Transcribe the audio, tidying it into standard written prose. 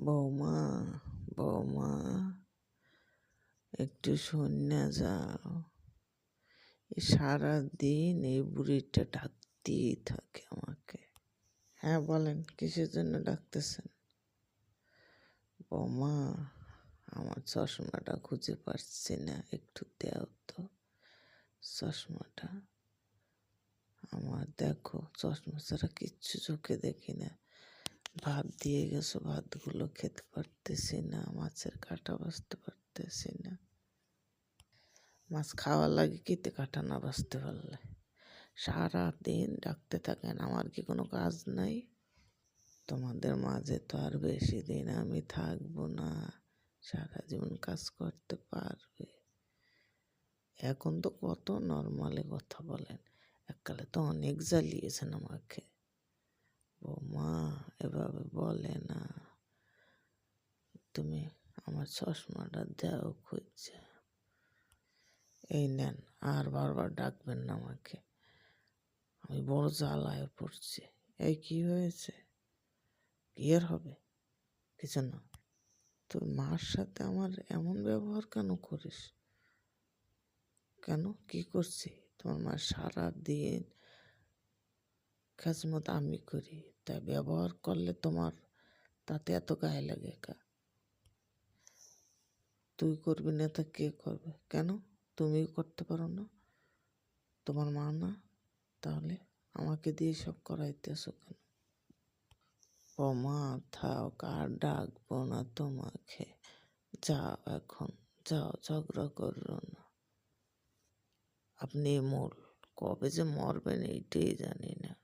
বৌমা, বৌমা, একটু শোনা যাও। সারাদিন এই বুড়িটা ডাকতেই থাকে আমাকে। হ্যাঁ বলেন, কিসের জন্য ডাকতেছেন? বৌমা, আমার চশমাটা খুঁজে পাচ্ছি না, একটু দেও তো চশমাটা। আমার দেখো, চশমা ছাড়া কিচ্ছু চোখে দেখি না। ভাত দিয়ে গেছো, ভাতগুলো খেতে পারতেছি না, মাছের কাঁটা বাছতে পারতেছি না। মাছ খাওয়ার লাগে কিতে কাঁটা না বাছতে পারলে? সারাদিন ডাকতে থাকেন, আমার কি কোনো কাজ নাই? তোমাদের মাঝে তো আর বেশি দিন আমি থাকবো না, সারা জীবন কাজ করতে পারবে? এখন তো কত নর্মালি কথা বলেন, এককালে তো অনেক জ্বালিয়েছেন আমাকে। বৌমা, এভাবে বলে না। তুমি আমার চশমাটা দাও খুঁজছে। এই নেন, আর বারবার ডাকবেন না আমাকে, আমি বড় জ্বালায় পড়ছি। এই কি হয়েছে? কি আর হবে? কিছু না। তোর মার সাথে আমার এমন ব্যবহার কেন করিস? কেন, কি করছি? তোমার মা সারাদিন খেজমত আমি করি, তাই ব্যবহার করলে তোমার তাতে এত গায়ে লাগে কা? তুই করবি না তা কে করবে? কেন, তুমিও করতে পারো না? তোমার মা না? তাহলে আমাকে দিয়ে সব করাইতেছো কেন? ও মা, থাক, আর ডাকবো না তোমাকে। যাও এখন, যাও, ঝগড়া করো না। আপনি মূল, কবে যে মরবেন এইটাই জানি না।